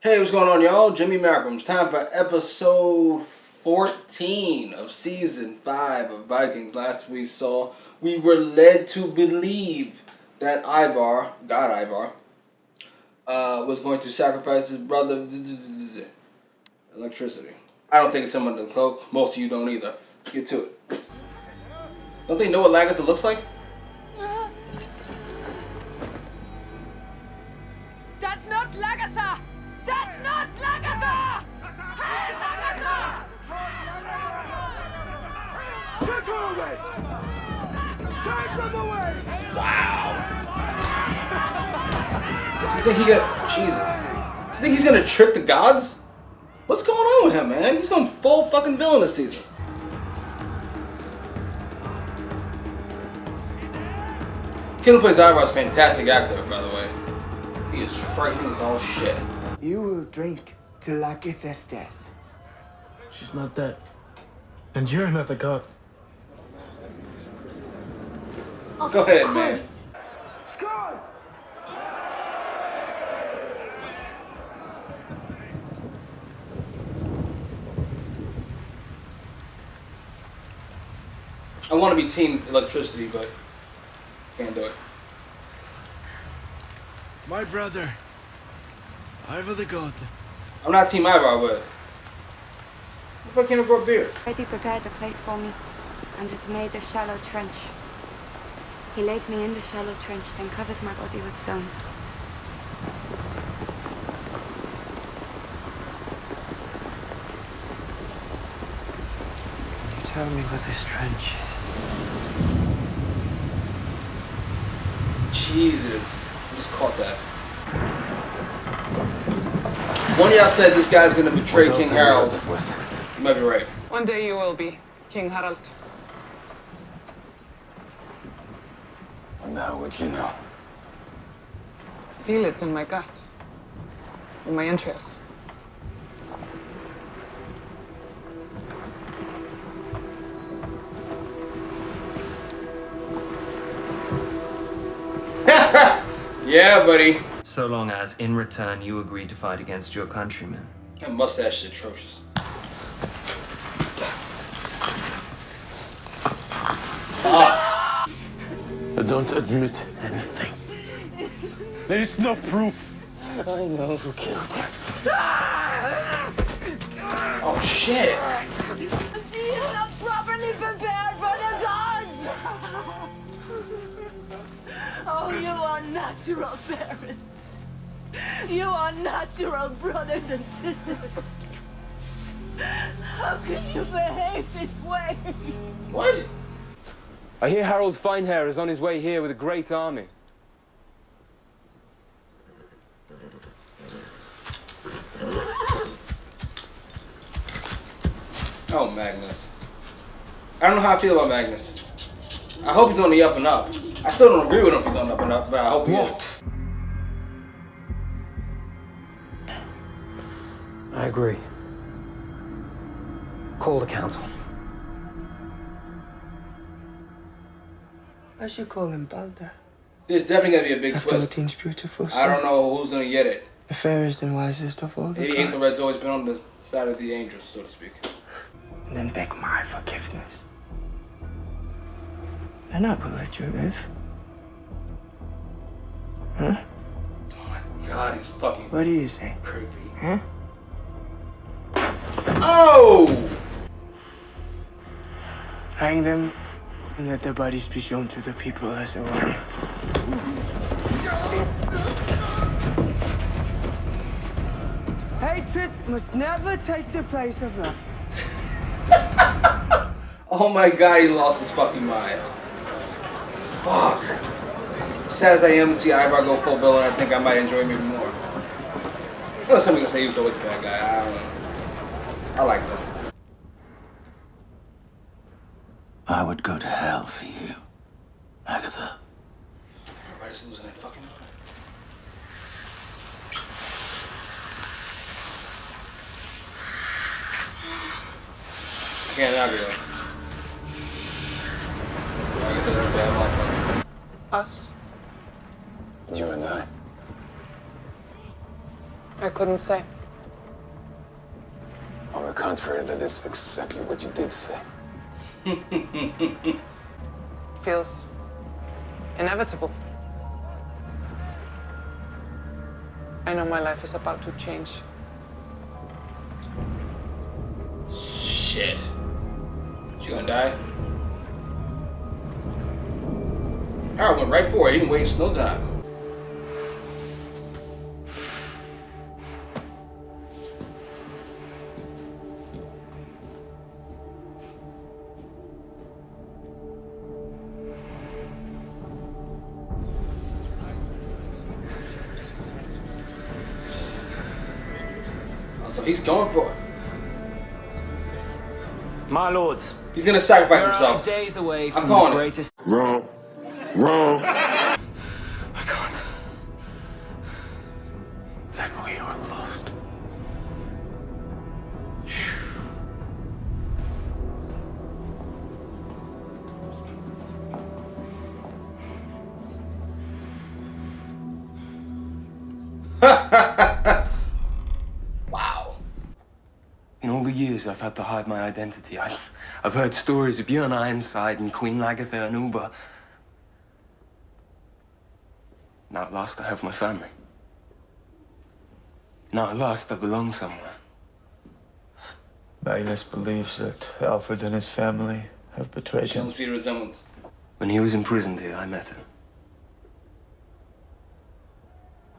Hey, what's going on, y'all? Jimmy Malcolm. It's time for episode 14 of season 5 of Vikings. Last we were led to believe that Ivar, God Ivar, was going to sacrifice his brother. Electricity. I don't think it's him under the cloak. Most of you don't either. Get to it. Don't they know what Lagatha looks like? That's not Lagatha! That's not Lagatha! Hey, Lagatha! Take her away! Take them away! Wow. You think Jesus. You think he's gonna trick the gods? What's going on with him, man? He's going full fucking villain this season. Kid who plays Ivar is a fantastic actor, by the way. He is frightening as all shit. You will drink to Lagatha's death. She's not dead. And you're not a god. Go ahead, man. God! I want to be team electricity, but can't do it. My brother, Ivar the God. I'm not team Ivar, but if I can't grow a beard. He prepared a place for me, and it made a shallow trench. He laid me in the shallow trench, then covered my body with stones. Tell me what this trench is. Jesus, I just caught that. One of y'all said this guy's gonna betray King Harold. You might be right. One day you will be King Harald. And how would you know? Feel it in my gut, in my entrails. Yeah, buddy. So long as, in return, you agree to fight against your countrymen. That mustache is atrocious. Ah. I don't admit anything. There is no proof. I know who killed her. Oh, shit. You are not properly prepared for the gods! Oh, you are natural parents. You are natural brothers and sisters. How could you behave this way? What? I hear Harold Finehair is on his way here with a great army. Oh, Magnus. I don't know how I feel about Magnus. I hope he's on the up and up. I still don't agree with him if he's on the up and up, but I hope he is. I agree. Call the council. I should call him Balder. There's definitely gonna be a big After twist. Odin's beautiful I don't know who's gonna get it. The fairest and wisest of all the The gods. Aethelred's always been on the side of the angels, so to speak. And then beg my forgiveness. And I will let you live. Huh? Oh my god, he's fucking What do you say? creepy. Huh? Oh! Hang them and let their bodies be shown to the people as a warning. Hatred must never take the place of love. Oh my god, he lost his fucking mind. Fuck. Sad as I am to see Ivar go full villain, I think I might enjoy him even more. Unless somebody gonna say he was always a bad guy. I don't know. I like them. I would go to hell for you, Agatha. Everybody's losing their fucking mind. I can't argue that. Agatha's a bad motherfucker. Us? You and I. I couldn't say. On the contrary, that is exactly what you did say. Feels inevitable. I know my life is about to change. Shit. She gonna die? Harold went right for it. He didn't waste no time. So he's going for it. My lords, He's gonna sacrifice we're himself. days away I'm from the calling it. greatest. Wrong. Wrong. I can't. Then we are lost. Wow. In all the years I've had to hide my identity, I've heard stories of Björn Ironside and Queen Lagertha and Uber. Now at last I have my family. Now at last I belong somewhere. Magnus believes that Alfred and his family have betrayed She don't him. see the resemblance. When he was imprisoned here, I met him.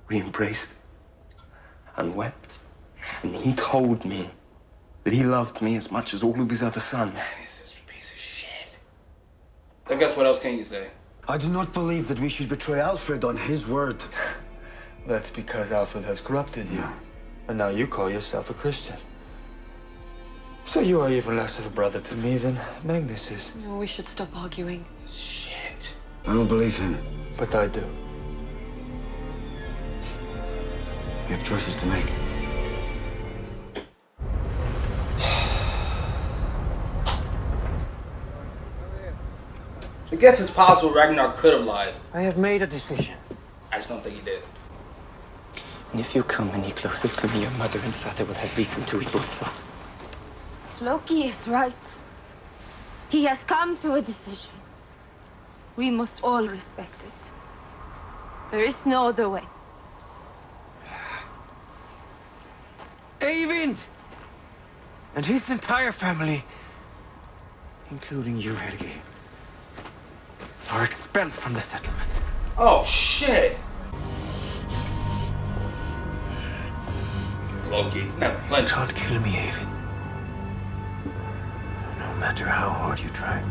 We embraced and wept, and he told me that he loved me as much as all of his other sons. This is a piece of shit. I guess what else can you say? I do not believe that we should betray Alfred on his word. That's because Alfred has corrupted you. And now you call yourself a Christian. So you are even less of a brother to me than Magnus is. No, we should stop arguing. Shit. I don't believe him. But I do. We have choices to make. I guess it's possible Ragnar could have lied. I have made a decision. I just don't think he did. And if you come any closer to me, your mother and father will have reason to report so. Loki is right. He has come to a decision. We must all respect it. There is no other way. Eyvind! And his entire family, including you, Helgi, are expelled from the settlement. Oh shit. Loki, never You flinch. can't kill me, Eyvind. No matter how hard you try.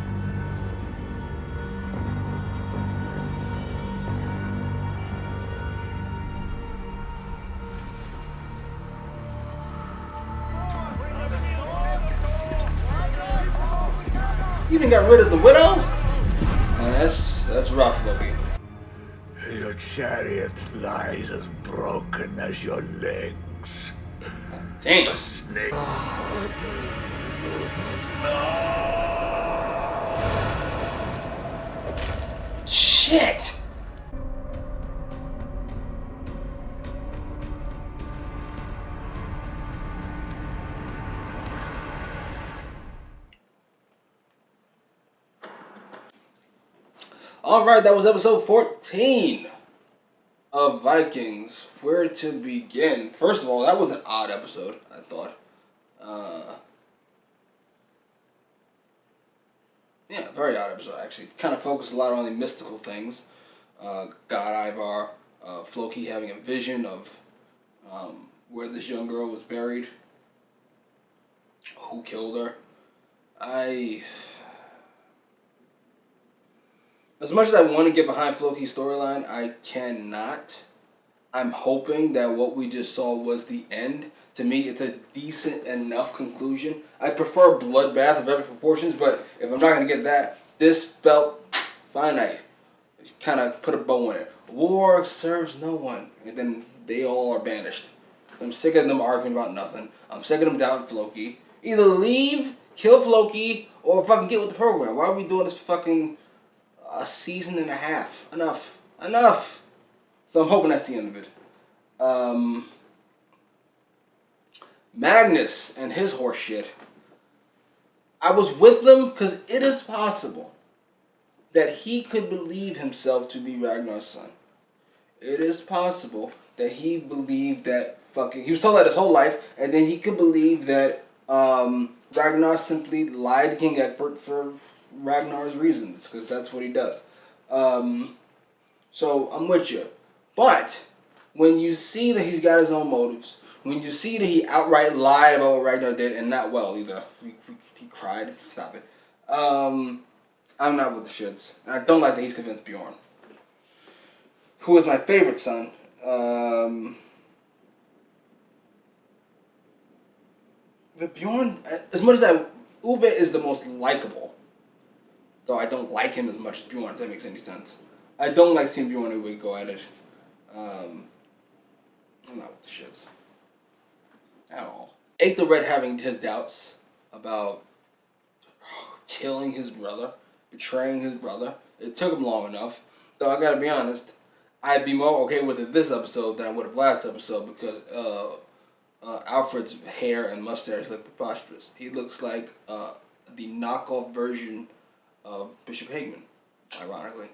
You even got rid of the widow? That's rough, Loki. Your chariot lies as broken as your legs. Damn. Snake. Shit. All right, that was episode 14 of Vikings. Where to begin? First of all, that was an odd episode, I thought. Yeah, very odd episode, actually. Kind of focused a lot on the mystical things. God Ivar, Floki having a vision of where this young girl was buried. Who killed her. As much as I want to get behind Floki's storyline, I cannot. I'm hoping that what we just saw was the end. To me, it's a decent enough conclusion. I prefer Bloodbath of epic proportions, but if I'm not going to get that, this felt finite. Just kind of put a bow in it. War serves no one, and then they all are banished. I'm sick of them arguing about nothing. I'm sick of them doubting Floki. Either leave, kill Floki, or fucking get with the program. Why are we doing this fucking a season and a half? Enough. So I'm hoping that's the end of it. Magnus and his horse shit. I was with them because it is possible that he could believe himself to be Ragnar's son. It is possible that he believed that he was told that his whole life, and then he could believe that Ragnar simply lied to King Egbert for Ragnar's reasons, because that's what he does. So I'm with you. But when you see that he's got his own motives, when you see that he outright lied about what Ragnar did, and not well either, he cried, stop it. I'm not with the shits. I don't like that he's convinced Bjorn, who is my favorite son. The Bjorn, as much as Ube is the most likable, though I don't like him as much as Bjorn, if that makes any sense. I don't like seeing Bjorn and Ube go at it. I'm not with the shits. At all. Aethelred having his doubts about killing his brother, betraying his brother. It took him long enough. Though I gotta be honest, I'd be more okay with it this episode than I would have last episode because Alfred's hair and mustache look preposterous. He looks like the knockoff version of Bishop Hageman, ironically.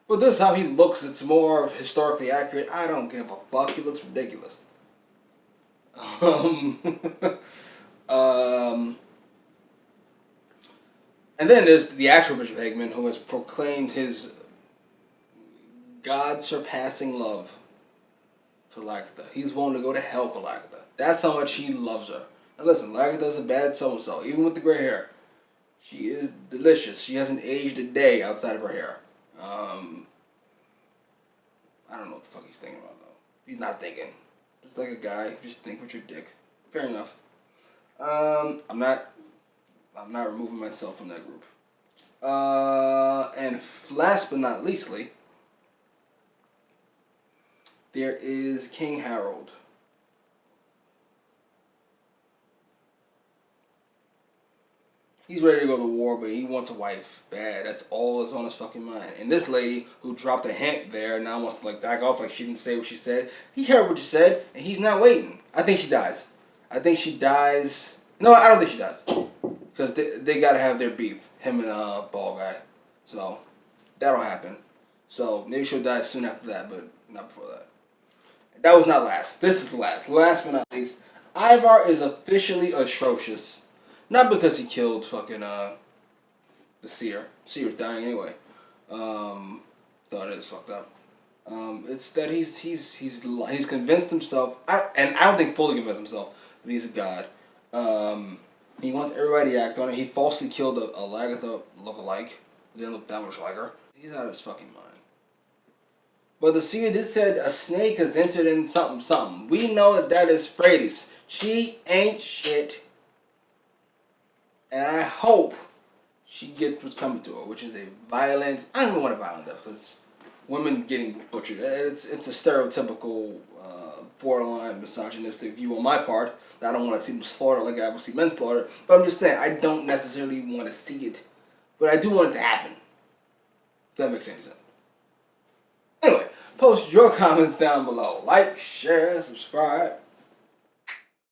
But this is how he looks. It's more historically accurate. I don't give a fuck. He looks ridiculous. And then there's the actual Bishop Hageman, who has proclaimed his God-surpassing love for Lagertha. He's willing to go to hell for Lagertha. That's how much he loves her. And listen, Lagertha's a bad so-and-so, even with the gray hair. She is delicious. She hasn't aged a day outside of her hair. I don't know what the fuck he's thinking about, though. He's not thinking. Just like a guy, just think with your dick. Fair enough. I'm not removing myself from that group. And last but not leastly, there is King Harold. He's ready to go to war, but he wants a wife bad. That's all that's on his fucking mind. And this lady who dropped a hint there now wants to like back off like she didn't say what she said. He heard what you said, and he's not waiting. I think she dies. No, I don't think she dies. Because they got to have their beef. Him and ball guy. So, that'll happen. So, maybe she'll die soon after that, but not before that. That was not last. This is the last. Last but not least, Ivar is officially atrocious. Not because he killed fucking the seer. Seer's dying anyway. Thought it is fucked up. It's that he's convinced himself, and I don't think fully convinced himself that he's a god. He wants everybody to act on it. He falsely killed a Lagertha lookalike. Didn't look that much like her. He's out of his fucking mind. But the seer did said a snake has entered in something something. We know that is Freydis. She ain't shit. And I hope she gets what's coming to her, which is a violent. I don't even want to violent death because women getting butchered. It's a stereotypical, borderline misogynistic view on my part. I don't want to see them slaughtered like I would see men slaughtered. But I'm just saying I don't necessarily want to see it, but I do want it to happen. If that makes any sense. Anyway, post your comments down below. Like, share, subscribe.